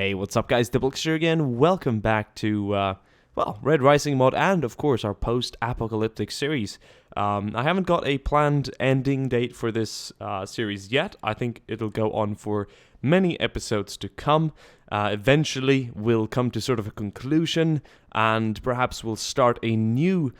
Hey, what's up guys, DiplexHeated here again. Welcome back to, Red Rising mod and of course our post-apocalyptic series. I haven't got a planned ending date for this series yet. I think it'll go on for many episodes to come. Eventually we'll come to sort of a conclusion and perhaps we'll start a new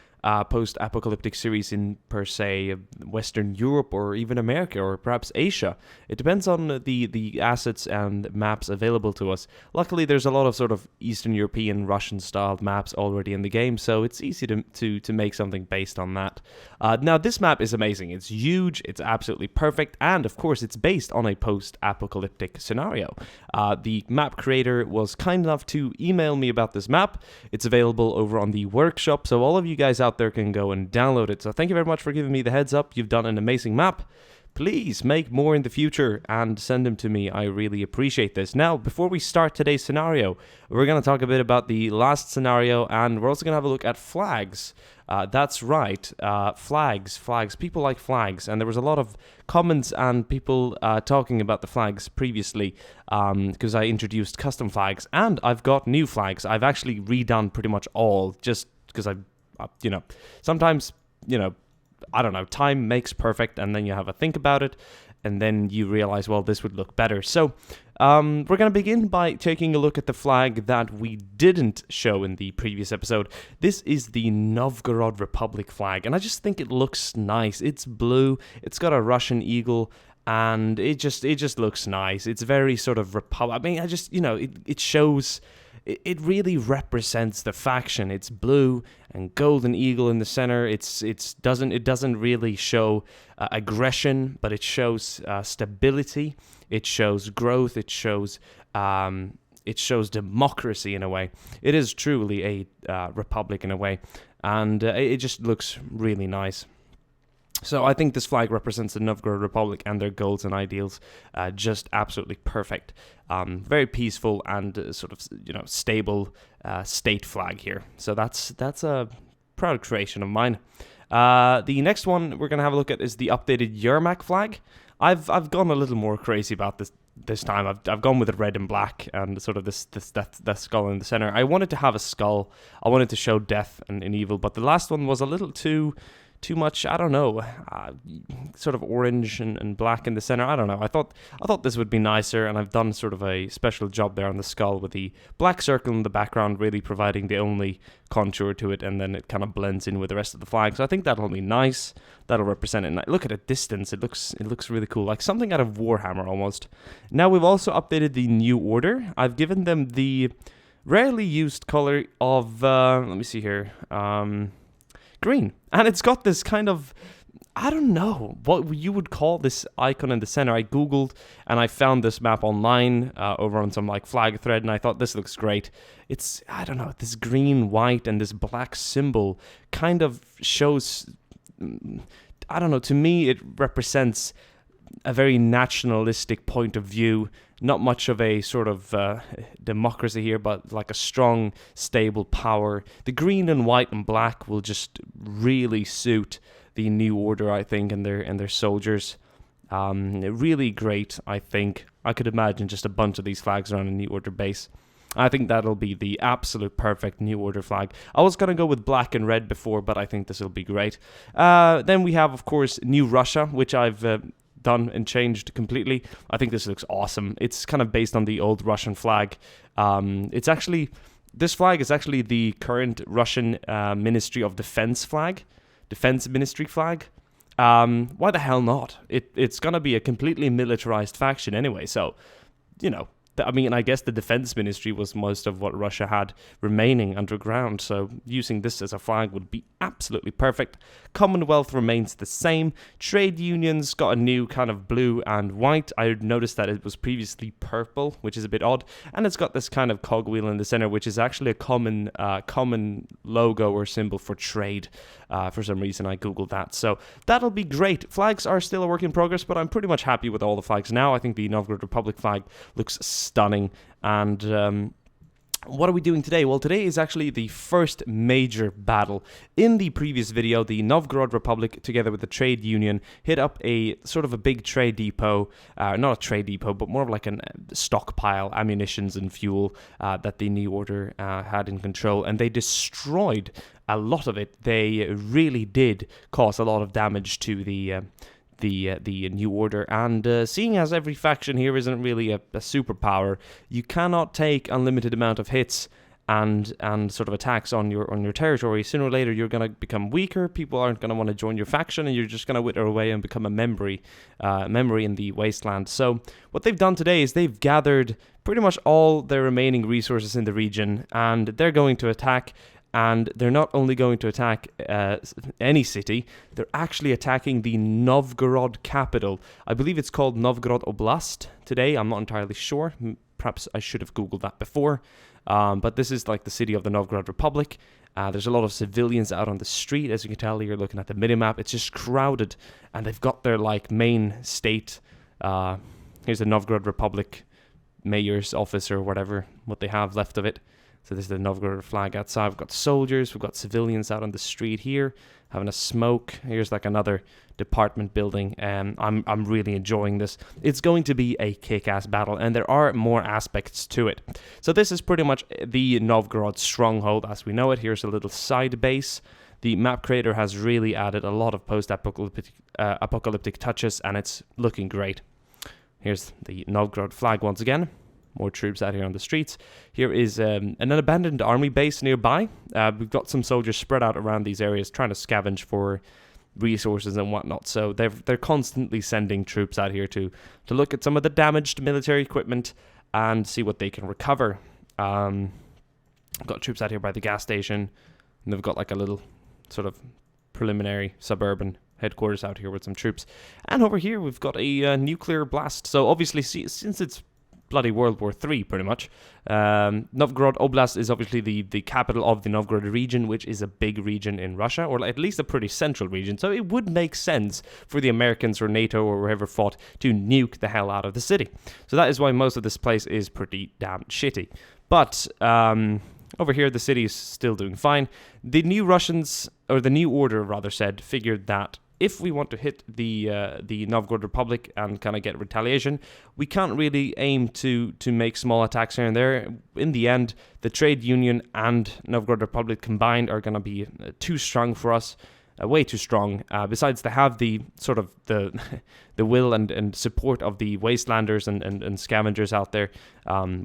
post-apocalyptic series in, per se, Western Europe or even America or perhaps Asia. It depends on the assets and maps available to us. Luckily, there's a lot of sort of Eastern European, Russian-styled maps already in the game, so it's easy to make something based on that. Now, this map is amazing. It's huge, it's absolutely perfect, and of course, it's based on a post-apocalyptic scenario. The map creator was kind enough to email me about this map. It's available over on the workshop, so all of you guys out there can go and download it. So thank you very much for giving me the heads up. You've done an amazing map. Please make more in the future and send them to me. I really appreciate this. Now, before we start today's scenario, we're going to talk a bit about the last scenario, and we're also going to have a look at flags. That's right, flags. People like flags, and there was a lot of comments and people talking about the flags previously because I introduced custom flags, and I've got new flags. I've actually redone pretty much all just because sometimes, I don't know, time makes perfect, and then you have a think about it, and then you realize, well, this would look better. So we're going to begin by taking a look at the flag that we didn't show in the previous episode. This is the Novgorod Republic flag, and I just think it looks nice. It's blue, it's got a Russian eagle, and it just looks nice. It's very sort of republic. I mean, it shows... It really represents the faction. It's blue and golden eagle in the center. It doesn't really show aggression, but it shows stability. It shows growth. It shows democracy in a way. It is truly a republic in a way, and it just looks really nice. So I think this flag represents the Novgorod Republic and their goals and ideals, just absolutely perfect. Very peaceful and sort of stable state flag here. So that's a proud creation of mine. The next one we're gonna have a look at is the updated Yermak flag. I've gone a little more crazy about this time. I've gone with the red and black and sort of that skull in the center. I wanted to have a skull. I wanted to show death and evil, but the last one was a little too much, I don't know, sort of orange and black in the center. I don't know. I thought this would be nicer, and I've done sort of a special job there on the skull with the black circle in the background, really providing the only contour to it, and then it kind of blends in with the rest of the flag. So I think that'll be nice. That'll represent it. Look at a distance. It looks really cool, like something out of Warhammer almost. Now we've also updated the New Order. I've given them the rarely used color of let me see here. Green, and it's got this kind of, I don't know what you would call this icon in the center. I googled and I found this map online over on some like flag thread, and I thought this looks great. It's, I don't know, this green, white, and this black symbol kind of shows, I don't know, to me it represents a very nationalistic point of view. Not much of a sort of democracy here, but like a strong, stable power. The green and white and black will just really suit the New Order, I think, and their soldiers. Really great, I think. I could imagine just a bunch of these flags around a New Order base. I think that'll be the absolute perfect New Order flag. I was going to go with black and red before, but I think this will be great. Then we have, of course, New Russia, which I've... done and changed completely. I think this looks awesome. It's kind of based on the old Russian flag. This flag is actually the current Russian Ministry of Defense Ministry flag. Why the hell not? It's gonna be a completely militarized faction anyway, so I guess the defense ministry was most of what Russia had remaining underground, so using this as a flag would be absolutely perfect. Commonwealth remains the same. Trade unions got a new kind of blue and white. I noticed that it was previously purple, which is a bit odd, and it's got this kind of cogwheel in the center, which is actually a common logo or symbol for trade. For some reason, I googled that, so that'll be great. Flags are still a work in progress, but I'm pretty much happy with all the flags now. I think the Novgorod Republic flag looks stunning, and What are we doing today? Well, today is actually the first major battle. In the previous video, the Novgorod Republic, together with the trade union, hit up a sort of a big trade depot, not a trade depot, but more of like a stockpile, ammunitions and fuel that the New Order had in control, and they destroyed a lot of it. They really did cause a lot of damage to the New Order, and seeing as every faction here isn't really a superpower, you cannot take unlimited amount of hits and sort of attacks on your territory. Sooner or later, you're going to become weaker. People aren't going to want to join your faction, and you're just going to wither away and become a memory in the wasteland. So what they've done today is they've gathered pretty much all their remaining resources in the region, and they're going to attack. And they're not only going to attack any city, they're actually attacking the Novgorod capital. I believe it's called Novgorod Oblast today. I'm not entirely sure. Perhaps I should have Googled that before. But this is like the city of the Novgorod Republic. There's a lot of civilians out on the street. As you can tell, you're looking at the minimap. It's just crowded. And they've got their like main state. Here's the Novgorod Republic mayor's office or whatever, what they have left of it. So this is the Novgorod flag outside. We've got soldiers, we've got civilians out on the street here, having a smoke. Here's like another department building. I'm really enjoying this. It's going to be a kick-ass battle, and there are more aspects to it. So this is pretty much the Novgorod stronghold as we know it. Here's a little side base. The map creator has really added a lot of post-apocalyptic touches, and it's looking great. Here's the Novgorod flag once again. More troops out here on the streets. Here is an abandoned army base nearby. We've got some soldiers spread out around these areas trying to scavenge for resources and whatnot. So they're constantly sending troops out here to look at some of the damaged military equipment and see what they can recover. Got troops out here by the gas station, and they've got like a little sort of preliminary suburban headquarters out here with some troops. And over here we've got a nuclear blast. So obviously, since it's bloody World War III, pretty much. Novgorod Oblast is obviously the capital of the Novgorod region, which is a big region in Russia, or at least a pretty central region. So it would make sense for the Americans or NATO or whoever fought to nuke the hell out of the city. So that is why most of this place is pretty damn shitty. But over here, the city is still doing fine. The New Order rather said, figured that if we want to hit the Novgorod Republic and kind of get retaliation, we can't really aim to make small attacks here and there. In the end, the trade union and Novgorod Republic combined are going to be too strong for us, way too strong. Besides, they have the sort of the will and support of the wastelanders and scavengers out there.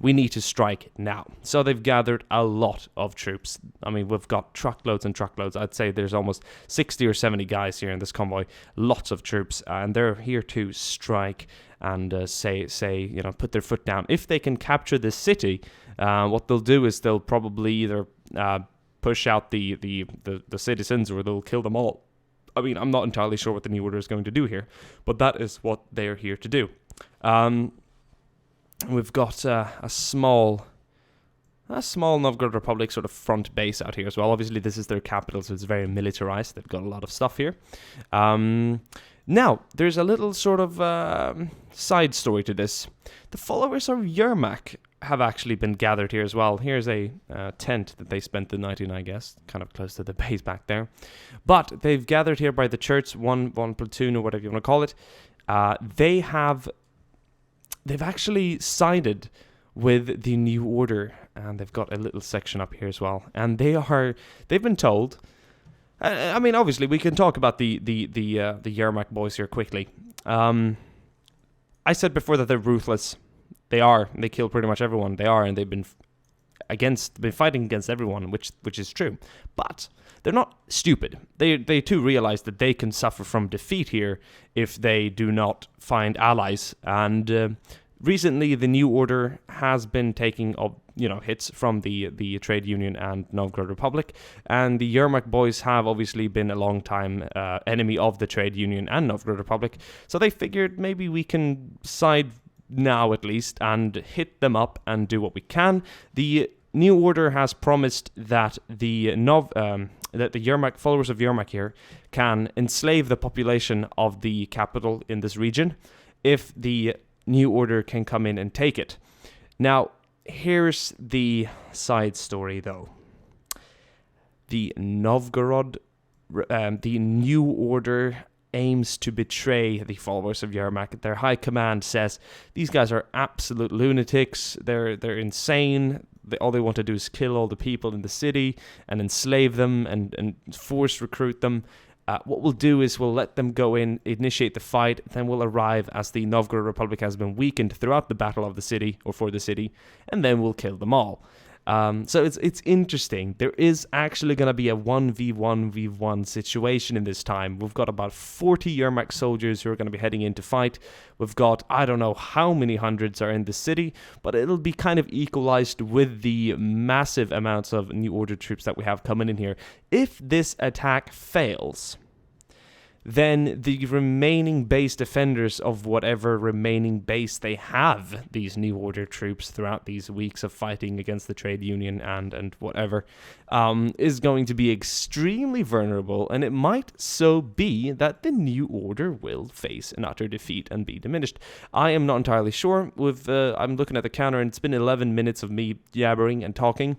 We need to strike now. So they've gathered a lot of troops. I mean, we've got truckloads and truckloads. I'd say there's almost 60 or 70 guys here in this convoy. Lots of troops, and they're here to strike and put their foot down. If they can capture this city, what they'll do is they'll probably either push out the citizens, or they'll kill them all. I mean, I'm not entirely sure what the New Order is going to do here, but that is what they're here to do. We've got a small Novgorod Republic sort of front base out here as well. Obviously, this is their capital, so it's very militarized. They've got a lot of stuff here. Now, there's a little sort of side story to this. The followers of Yermak have actually been gathered here as well. Here's a tent that they spent the night in, I guess, kind of close to the base back there. But they've gathered here by the church, one platoon or whatever you want to call it. They've actually sided with the New Order, and they've got a little section up here as well. And they've been told. I mean, obviously, we can talk about the Yermak boys here quickly. I said before that they're ruthless. They are. They kill pretty much everyone. They are, and they've been fighting against everyone, which is true. But they're not stupid. They too realize that they can suffer from defeat here if they do not find allies. And recently, the New Order has been taking hits from the trade union and Novgorod Republic, and the Yermak boys have obviously been a long time enemy of the trade union and Novgorod Republic. So they figured maybe we can side now at least and hit them up and do what we can. The New Order has promised that the Yermak followers of Yermak here can enslave the population of the capital in this region if the New Order can come in and take it. Now, here's the side story, though. The Novgorod, the New Order aims to betray the followers of Yermak. Their high command says these guys are absolute lunatics. They're insane. All they want to do is kill all the people in the city and enslave them and force recruit them. What we'll do is we'll let them go in, initiate the fight, then we'll arrive as the Novgorod Republic has been weakened throughout the battle of the city, or for the city, and then we'll kill them all. So it's interesting. There is actually going to be a 1v1v1 situation in this time. We've got about 40 Yermak soldiers who are going to be heading in to fight. We've got, I don't know how many hundreds are in the city, but it'll be kind of equalized with the massive amounts of New Order troops that we have coming in here. If this attack fails, then the remaining base defenders of whatever remaining base they have, these New Order troops throughout these weeks of fighting against the trade union and whatever, is going to be extremely vulnerable, and it might so be that the New Order will face an utter defeat and be diminished. I am not entirely sure. I'm looking at the counter, and it's been 11 minutes of me yabbering and talking.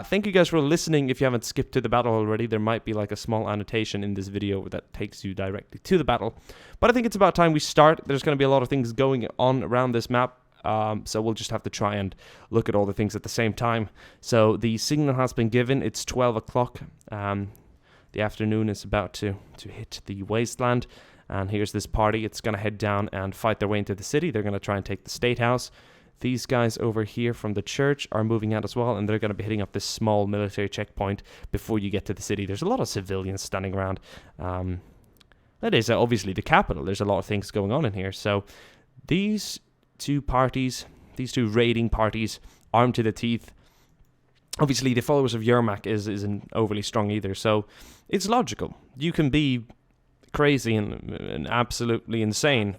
Thank you guys for listening. If you haven't skipped to the battle already, there might be like a small annotation in this video that takes you directly to the battle. But I think it's about time we start. There's going to be a lot of things going on around this map. So we'll just have to try and look at all the things at the same time. So the signal has been given. It's 12 o'clock. The afternoon is about to hit the wasteland. And here's this party. It's going to head down and fight their way into the city. They're going to try and take the State House. These guys over here from the church are moving out as well, and they're going to be hitting up this small military checkpoint before you get to the city. There's a lot of civilians standing around. That is obviously the capital. There's a lot of things going on in here. So these two parties, these two raiding parties, armed to the teeth. Obviously, the followers of Yermak isn't overly strong either, so it's logical. You can be crazy and absolutely insane,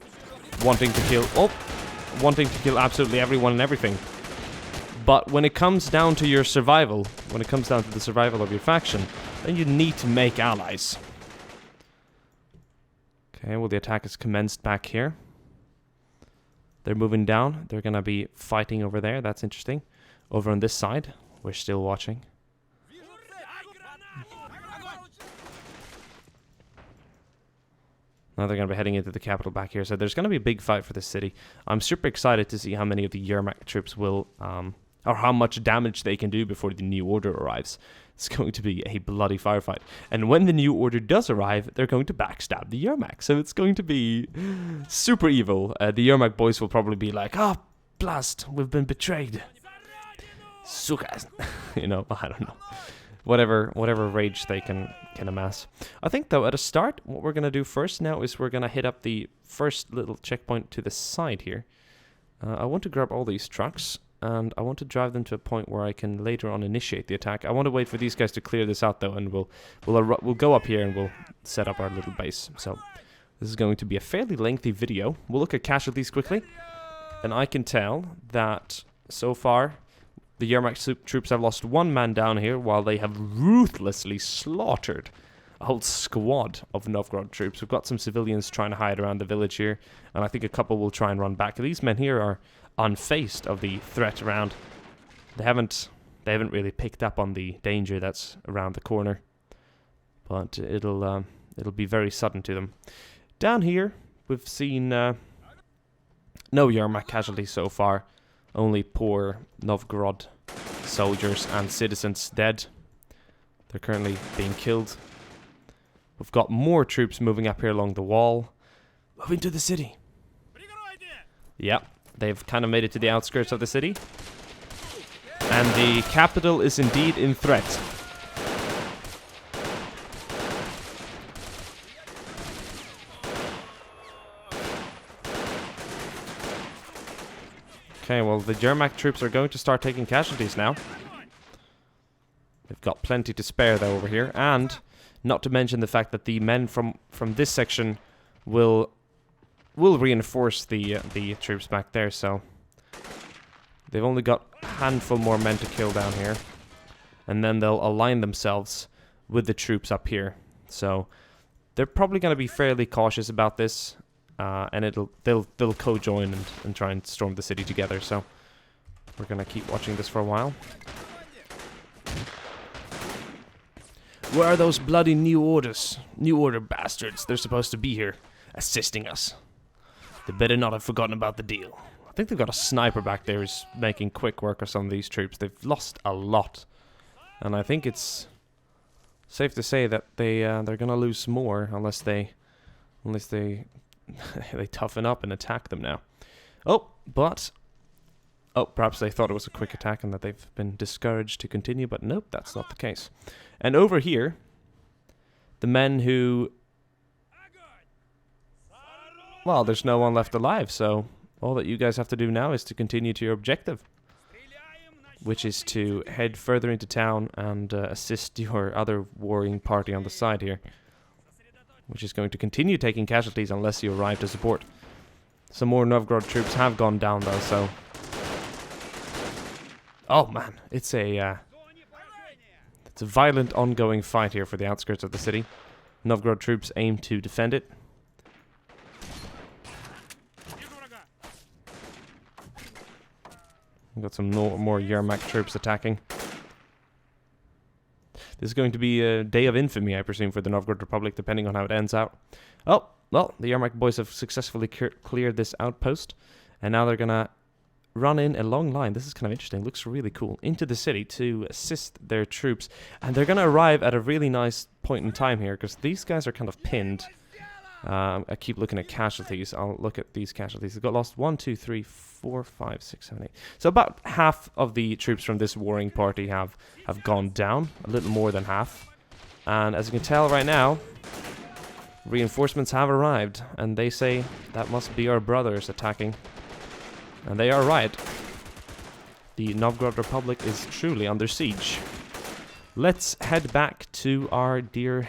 wanting to kill absolutely everyone and everything. But when it comes down to your survival, when it comes down to the survival of your faction, then you need to make allies. Okay, well, the attack has commenced back here. They're moving down. They're going to be fighting over there. That's interesting. Over on this side, we're still watching. Now they're going to be heading into the capital back here. So there's going to be a big fight for this city. I'm super excited to see how many of the Yermak troops will, or how much damage they can do before the New Order arrives. It's going to be a bloody firefight. And when the New Order does arrive, they're going to backstab the Yermak. So it's going to be super evil. The Yermak boys will probably be like, "Oh, blast, we've been betrayed. Sukas." You know, I don't know. Whatever rage they can amass. I think, though, at a start, what we're going to do first now is we're going to hit up the first little checkpoint to the side here. I want to grab all these trucks, and I want to drive them to a point where I can later on initiate the attack. I want to wait for these guys to clear this out, though, and we'll go up here and we'll set up our little base. So this is going to be a fairly lengthy video. We'll look at casualties quickly, and I can tell that so far the Yermak troops have lost one man down here, while they have ruthlessly slaughtered a whole squad of Novgorod troops. We've got some civilians trying to hide around the village here, and I think a couple will try and run back. These men here are unfazed of the threat around. They haven't really picked up on the danger that's around the corner, but it'll be very sudden to them. Down here, we've seen no Yermak casualties so far. Only poor Novgorod soldiers and citizens dead. They're currently being killed. We've got more troops moving up here along the wall. Moving to the city. Yep, they've kind of made it to the outskirts of the city. And the capital is indeed in threat. Okay, well, the Yermak troops are going to start taking casualties now. They've got plenty to spare, though, over here. And not to mention the fact that the men from this section will reinforce the troops back there, so they've only got a handful more men to kill down here. And then they'll align themselves with the troops up here. So they're probably going to be fairly cautious about this. And they'll co-join and try and storm the city together. So We're gonna keep watching this for a while. Where are those bloody New Order bastards? They're supposed to be here, assisting us. They better not have forgotten about the deal. I think they've got a sniper back there who's making quick work of some of these troops. They've lost a lot. And I think it's safe to say that they're gonna lose more unless they they toughen up and attack them now. Oh, perhaps they thought it was a quick attack and that they've been discouraged to continue, but nope, that's not the case. And over here, the men who... Well, there's no one left alive, so all that you guys have to do now is to continue to your objective, which is to head further into town and assist your other warring party on the side here, which is going to continue taking casualties unless you arrive to support. Some more Novgorod troops have gone down, though, so... Oh, man, it's a violent, ongoing fight here for the outskirts of the city. Novgorod troops aim to defend it. We've got some more Yermak troops attacking. This is going to be a day of infamy, I presume, for the Novgorod Republic, depending on how it ends out. Oh, well, the Yermak boys have successfully cleared this outpost, and now they're gonna run in a long line. This is kind of interesting. Looks really cool. Into the city to assist their troops, and they're gonna arrive at a really nice point in time here, because these guys are kind of pinned. I keep looking at casualties. I'll look at these casualties. They've got lost 1, 2, 3, 4, 5, 6, 7, 8. So about half of the troops from this warring party have gone down. A little more than half. And as you can tell right now, reinforcements have arrived. And they say that must be our brothers attacking. And they are right. The Novgorod Republic is truly under siege. Let's head back to our dear...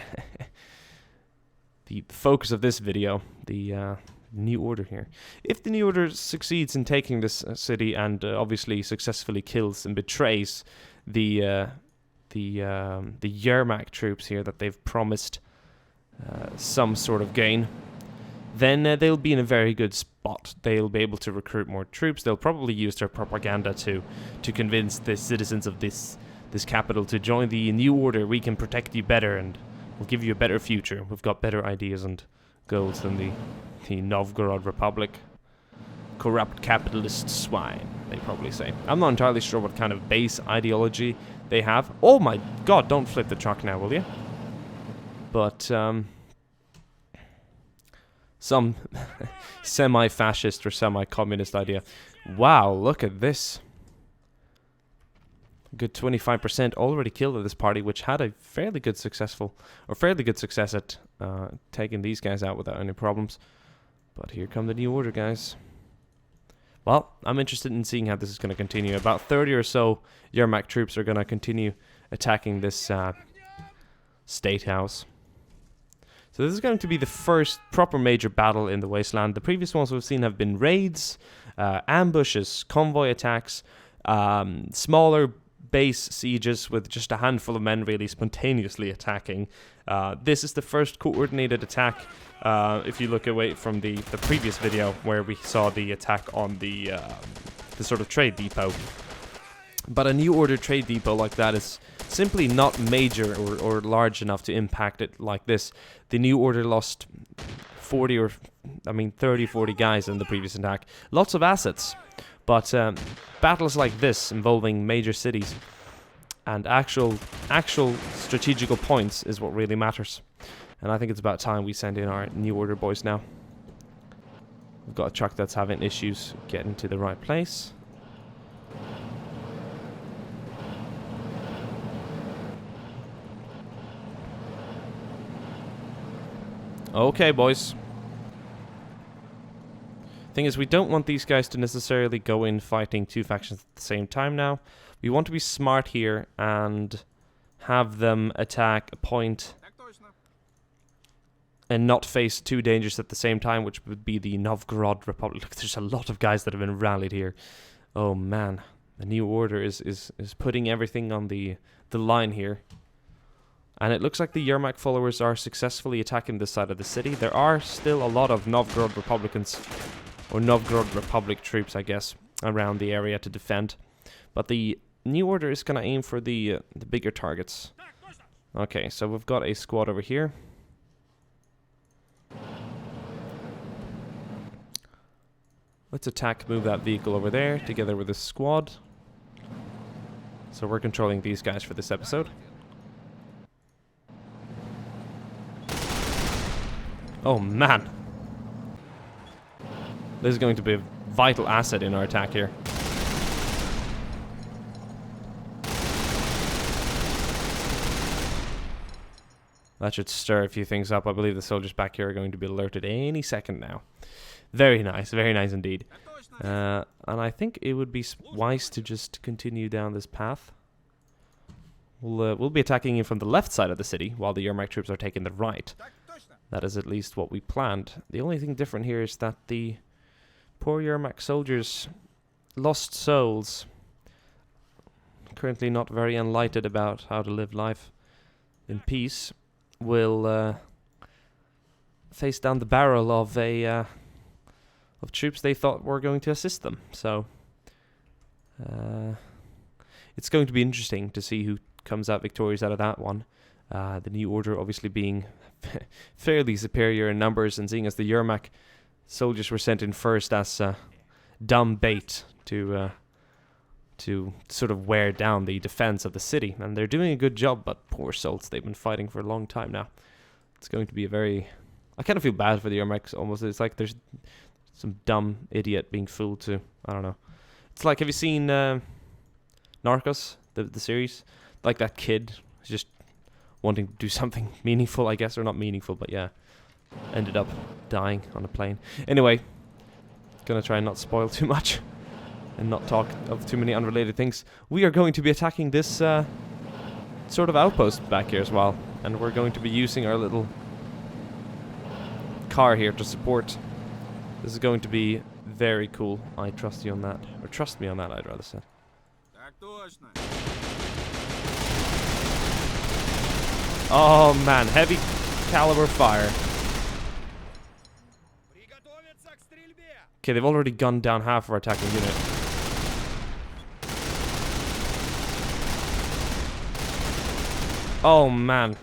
the focus of this video, the New Order here. If the New Order succeeds in taking this city and obviously successfully kills and betrays the Yermak troops here that they've promised some sort of gain, then they'll be in a very good spot. They'll be able to recruit more troops. They'll probably use their propaganda to convince the citizens of this capital to join the New Order. We can protect you better and we'll give you a better future. We've got better ideas and goals than the Novgorod Republic. Corrupt capitalist swine, they probably say. I'm not entirely sure what kind of base ideology they have. Oh my god, don't flip the truck now, will you? But, some semi-fascist or semi-communist idea. Wow, look at this. Good 25% already killed at this party, which had a fairly good success at taking these guys out without any problems. But here come the New Order, guys. Well, I'm interested in seeing how this is going to continue. About 30 or so Yermak troops are going to continue attacking this state house. So this is going to be the first proper major battle in the Wasteland. The previous ones we've seen have been raids, ambushes, convoy attacks, smaller base sieges with just a handful of men really spontaneously attacking. This is the first coordinated attack, if you look away from the previous video where we saw the attack on the sort of trade depot. But a New Order trade depot like that is simply not major or large enough to impact it like this. The New Order lost 30, 40 guys in the previous attack. Lots of assets. But battles like this involving major cities and actual strategical points is what really matters. And I think it's about time we send in our New Order boys now. We've got a truck that's having issues getting to the right place. Okay, boys. Thing is, we don't want these guys to necessarily go in fighting two factions at the same time now. We want to be smart here and have them attack a point and not face two dangers at the same time, which would be the Novgorod Republic. Look, there's a lot of guys that have been rallied here. Oh man, the New Order is putting everything on the line here. And it looks like the Yermak followers are successfully attacking this side of the city. There are still a lot of Novgorod Republicans, or Novgorod Republic troops, I guess, around the area to defend. But the New Order is going to aim for the bigger targets. Okay, so we've got a squad over here. Let's attack, move that vehicle over there, together with this squad. So we're controlling these guys for this episode. Oh man. This is going to be a vital asset in our attack here. That should stir a few things up. I believe the soldiers back here are going to be alerted any second now. Very nice indeed. And I think it would be wise to just continue down this path. We'll be attacking you from the left side of the city, while the Yermak troops are taking the right. That is at least what we planned. The only thing different here is that the poor Yermak soldiers, lost souls, currently not very enlightened about how to live life in peace, will face down the barrel of troops they thought were going to assist them. So it's going to be interesting to see who comes out victorious out of that one. The New Order obviously being fairly superior in numbers, and seeing as the Yermak soldiers were sent in first as dumb bait to sort of wear down the defense of the city. And they're doing a good job, but poor souls, they've been fighting for a long time now. It's going to be a very... I kind of feel bad for the Yermaks almost. It's like there's some dumb idiot being fooled to... I don't know. It's like, have you seen Narcos, the series? Like that kid who's just wanting to do something meaningful, I guess. Or not meaningful, but yeah. Ended up dying on a plane. Anyway, gonna try and not spoil too much. And not talk of too many unrelated things. We are going to be attacking this sort of outpost back here as well. And we're going to be using our little car here to support. This is going to be very cool. I trust you on that. Or trust me on that, I'd rather say. Oh man, heavy caliber fire. Okay, they've already gunned down half of our attacking unit. Oh man.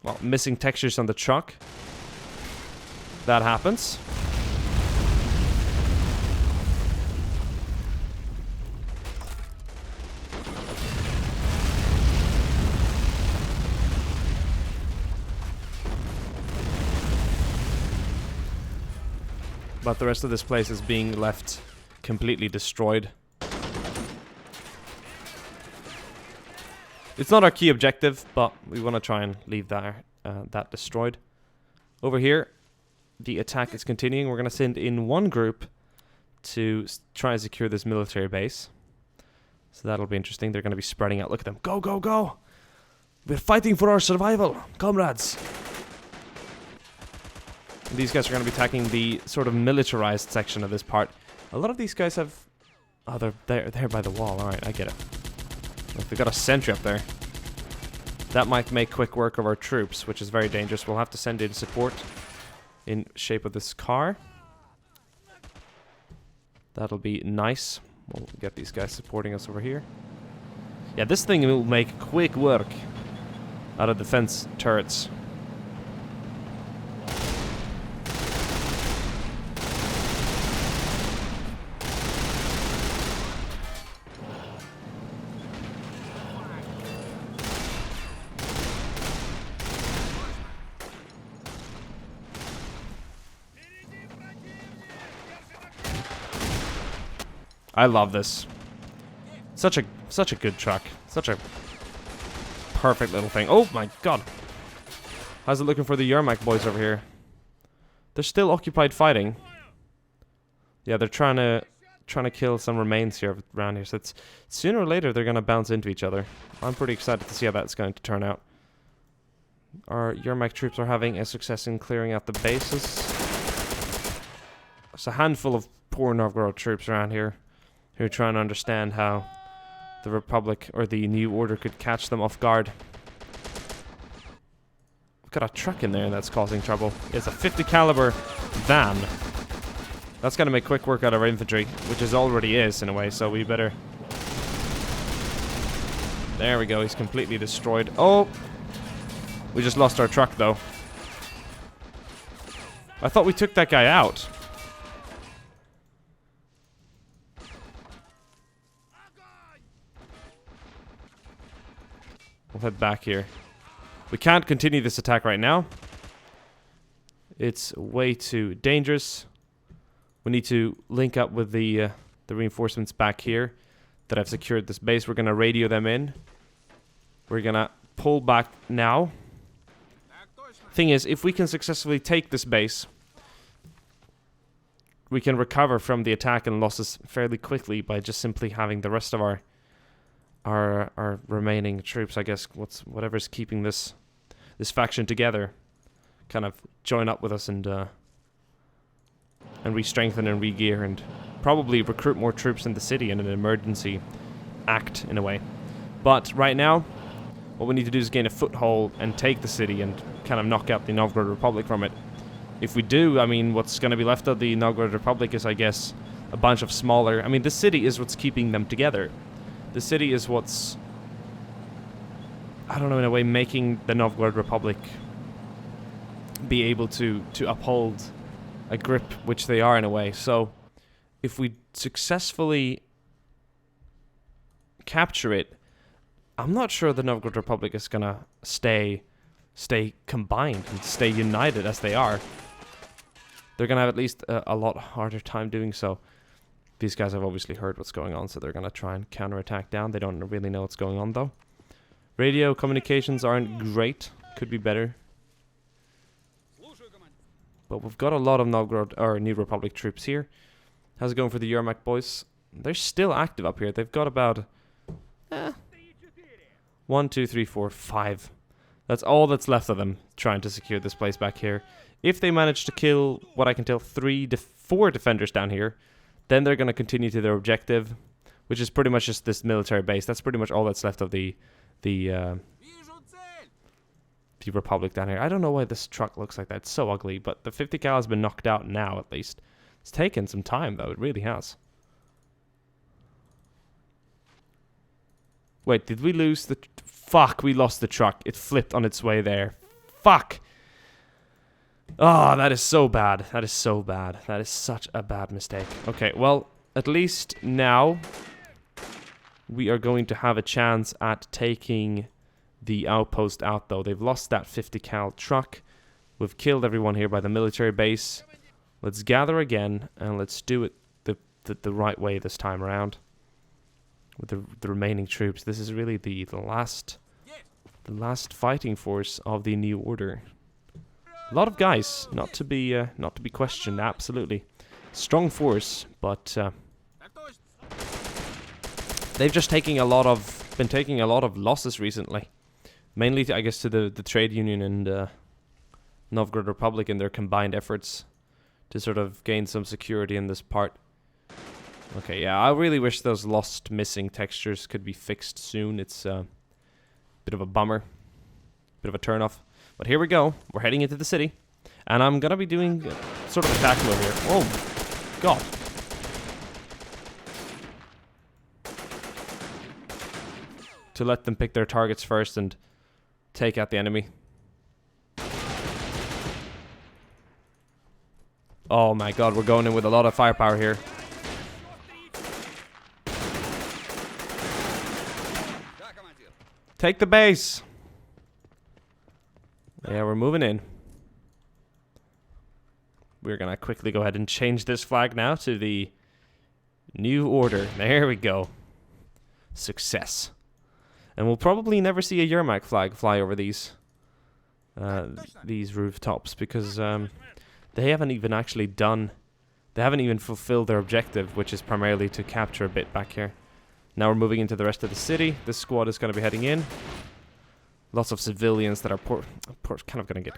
Well, missing textures on the truck. That happens. But the rest of this place is being left completely destroyed. It's not our key objective, but we want to try and leave that destroyed. Over here, the attack is continuing. We're going to send in one group to try and secure this military base. So that'll be interesting. They're going to be spreading out. Look at them. Go, go, go! We're fighting for our survival, comrades! These guys are going to be attacking the sort of militarized section of this part. A lot of these guys have... Oh, they're there by the wall. Alright, I get it. Look, they've got a sentry up there. That might make quick work of our troops, which is very dangerous. We'll have to send in support in shape of this car. That'll be nice. We'll get these guys supporting us over here. Yeah, this thing will make quick work out of defense turrets. I love this. Such a good truck. Such a perfect little thing. Oh my god. How's it looking for the Yermak boys over here? They're still occupied fighting. Yeah, they're trying to kill some remains here around here. So it's sooner or later they're gonna bounce into each other. I'm pretty excited to see how that's going to turn out. Our Yermak troops are having a success in clearing out the bases. There's a handful of poor Novgorod troops around here who are trying to understand how the Republic or the New Order could catch them off guard. We've got a truck in there that's causing trouble. It's a 50 caliber van. That's gonna make quick work out of our infantry, which is already is in a way, so we better... There we go, he's completely destroyed. Oh! We just lost our truck, though. I thought we took that guy out. We'll head back here. We can't continue this attack right now. It's way too dangerous. We need to link up with the reinforcements back here that I've secured this base. We're going to radio them in. We're going to pull back now. Thing is, if we can successfully take this base, we can recover from the attack and losses fairly quickly by just simply having the rest of our remaining troops, I guess, whatever's keeping this faction together, kind of join up with us and re-strengthen and re-gear and probably recruit more troops in the city in an emergency act in a way. But right now, what we need to do is gain a foothold and take the city and kind of knock out the Novgorod Republic from it. If we do, I mean, what's going to be left of the Novgorod Republic is, I guess, a bunch of smaller... I mean, the city is what's keeping them together. The city is what's, I don't know, in a way, making the Novgorod Republic be able to uphold a grip, which they are in a way. So, if we successfully capture it, I'm not sure the Novgorod Republic is gonna stay combined and stay united as they are. They're gonna have at least a lot harder time doing so. These guys have obviously heard what's going on, so they're gonna try and counterattack down. They don't really know what's going on, though. Radio communications aren't great. Could be better. But we've got a lot of Novgorod, or New Republic troops here. How's it going for the Yermak boys? They're still active up here. They've got about... 1, 2, 3, 4, 5. That's all that's left of them trying to secure this place back here. If they manage to kill, what I can tell, 4 defenders down here, then they're going to continue to their objective, which is pretty much just this military base. That's pretty much all that's left of the Republic down here. I don't know why this truck looks like that. It's so ugly, but the 50 cal has been knocked out now, at least. It's taken some time, though. It really has. Wait, did we lose the... Fuck, we lost the truck. It flipped on its way there. Fuck! Oh, that is so bad. That is so bad. That is such a bad mistake. Okay, well, at least now we are going to have a chance at taking the outpost out, though. They've lost that 50 cal truck. We've killed everyone here by the military base. Let's gather again, and let's do it the right way this time around. With the remaining troops. This is really the last fighting force of the New Order. A lot of guys, not to be questioned. Absolutely, strong force, but they've just been taking a lot of losses recently. Mainly, I guess, to the trade union and Novgorod Republic in their combined efforts to sort of gain some security in this part. Okay, yeah, I really wish those lost missing textures could be fixed soon. It's a bit of a bummer, bit of a turnoff. But here we go. We're heading into the city, and I'm gonna be doing sort of a tackle over here. Oh, God. To let them pick their targets first and take out the enemy. Oh my God, we're going in with a lot of firepower here. Take the base. Yeah, we're moving in. We're gonna quickly go ahead and change this flag now to the New Order. There we go. Success. And we'll probably never see a Yermak flag fly over these rooftops because they haven't even actually done. They haven't even fulfilled their objective, which is primarily to capture a bit back here. Now we're moving into the rest of the city. This squad is going to be heading in. Lots of civilians that are kind of going to get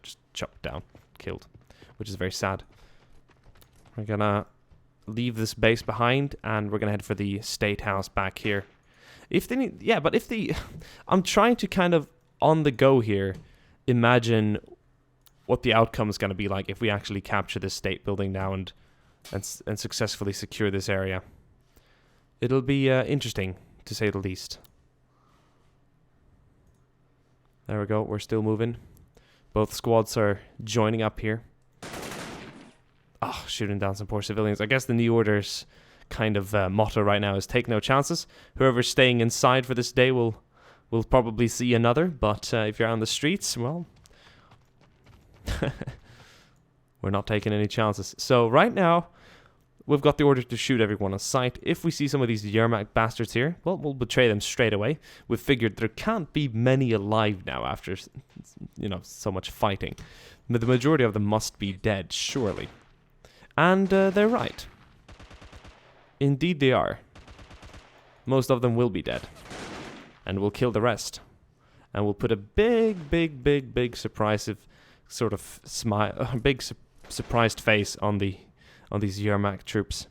just chopped down, killed, which is very sad. We're going to leave this base behind, and we're going to head for the state house back here. If they need, yeah, but if the, I'm trying to kind of on the go here, imagine what the outcome is going to be like if we actually capture this state building now and and successfully secure this area. It'll be interesting, to say the least. There we go, we're still moving. Both squads are joining up here. Oh, shooting down some poor civilians. I guess the New Order's kind of motto right now is take no chances. Whoever's staying inside for this day will probably see another, but if you're on the streets, well, we're not taking any chances. So right now, we've got the order to shoot everyone on sight. If we see some of these Yermak bastards here, well, we'll betray them straight away. We've figured there can't be many alive now after, you know, so much fighting. The majority of them must be dead, surely. And they're right. Indeed they are. Most of them will be dead. And we'll kill the rest. And we'll put a big surprise sort of smile, surprised face on these Yermak troops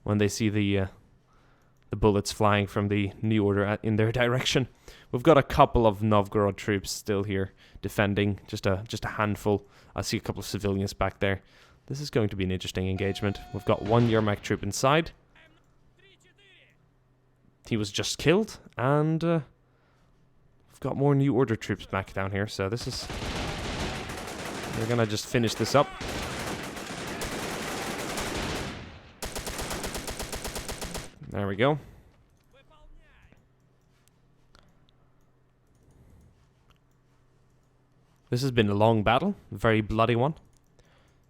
when they see the bullets flying from the New Order in their direction. We've got a couple of Novgorod troops still here defending, just a handful. I see a couple of civilians back there. This is going to be an interesting engagement. We've got one Yermak troop inside. He was just killed, and we've got more New Order troops back down here, so this is... We're gonna just finish this up. There we go. This has been a long battle, a very bloody one.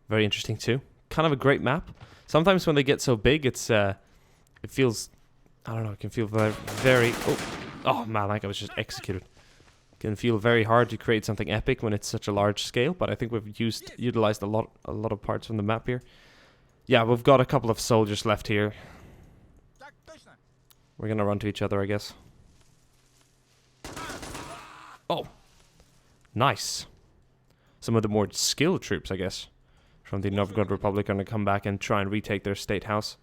Very interesting too. Kind of a great map. Sometimes when they get so big, it feels... I don't know, it can feel very... Oh man, that guy was just executed. It can feel very hard to create something epic when it's such a large scale, but I think we've utilized a lot of parts from the map here. Yeah, we've got a couple of soldiers left here. We're gonna run to each other, I guess. Oh! Nice. Some of the more skilled troops, I guess, from the Novgorod Republic are gonna come back and try and retake their state house.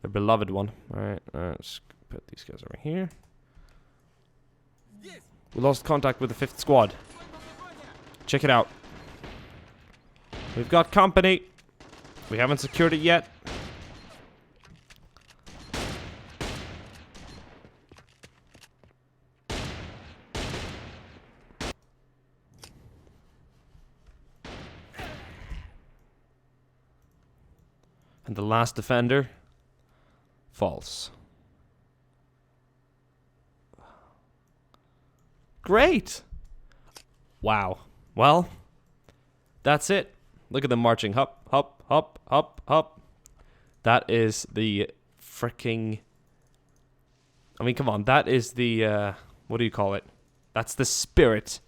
Their beloved one. Alright, let's put these guys over here. We lost contact with the 5th squad. Check it out. We've got company. We haven't secured it yet. And the last defender falls. Great! Wow. Well, that's it. Look at them marching. Hop, hop, hop, hop, hop. That is the freaking... I mean, come on. That is the... what do you call it? That's the spirit.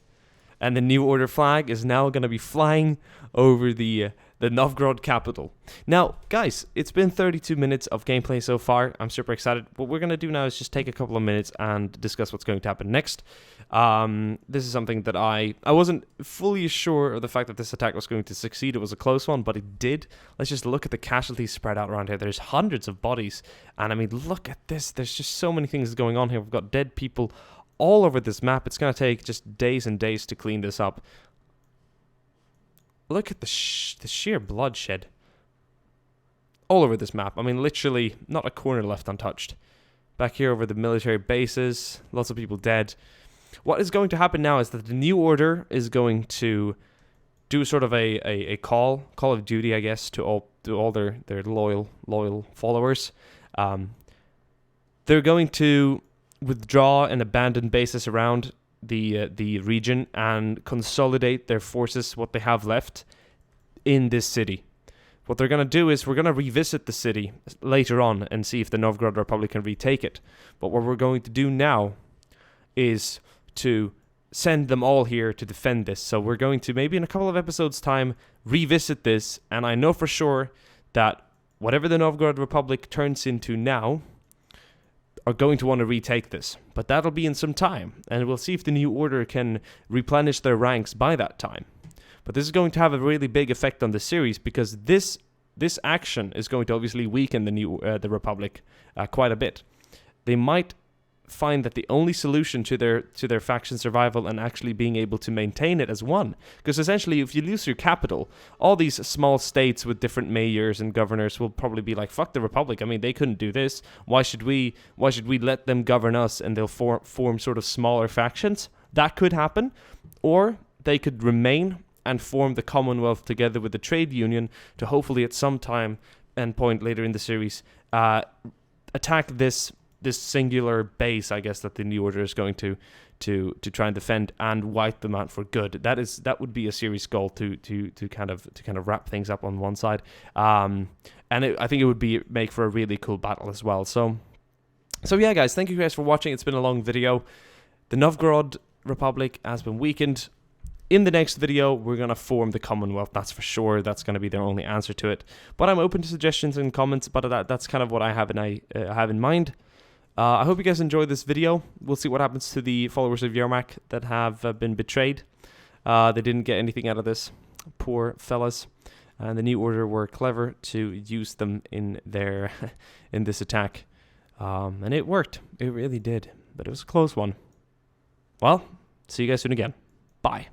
And the New Order flag is now going to be flying over the Novgorod capital. Now, guys, it's been 32 minutes of gameplay so far. I'm super excited. What we're going to do now is just take a couple of minutes and discuss what's going to happen next. This is something that I wasn't fully sure of the fact that this attack was going to succeed. It was a close one, but it did. Let's just look at the casualties spread out around here. There's hundreds of bodies. And I mean, look at this. There's just so many things going on here. We've got dead people all over this map. It's going to take just days and days to clean this up. Look at the sheer bloodshed all over this map. I mean, literally not a corner left untouched. Back here over the military bases, lots of people dead. What is going to happen now is that the New Order is going to do sort of a call of duty, I guess, to all their loyal followers. They're going to withdraw and abandon bases around the region and consolidate their forces, what they have left, in this city. What they're going to do is we're going to revisit the city later on and see if the Novgorod Republic can retake it. But what we're going to do now is to send them all here to defend this. So we're going to, maybe in a couple of episodes' time, revisit this. And I know for sure that whatever the Novgorod Republic turns into now are going to want to retake this. But that'll be in some time. And we'll see if the New Order can replenish their ranks by that time. But this is going to have a really big effect on the series, because this action is going to obviously weaken the Republic quite a bit. They might find that the only solution to their faction survival and actually being able to maintain it as one. Because essentially, if you lose your capital, all these small states with different mayors and governors will probably be like, fuck the Republic. I mean, they couldn't do this. Why should we let them govern us? And they'll form sort of smaller factions. That could happen. Or they could remain and form the Commonwealth together with the trade union to hopefully at some time and point later in the series attack this singular base, I guess, that the New Order is going to try and defend and wipe them out for good. That would be a serious goal to kind of wrap things up on one side, and I think it would make for a really cool battle as well. So yeah, guys, thank you guys for watching. It's been a long video. The Novgorod Republic has been weakened. In the next video, we're going to form the Commonwealth, that's for sure. That's going to be their only answer to it. But I'm open to suggestions and comments, but that's kind of what I have in mind. I hope you guys enjoyed this video. We'll see what happens to the followers of Yermak that have been betrayed. They didn't get anything out of this. Poor fellas. And the New Order were clever to use them in this attack. And it worked. It really did. But it was a close one. Well, see you guys soon again. Bye.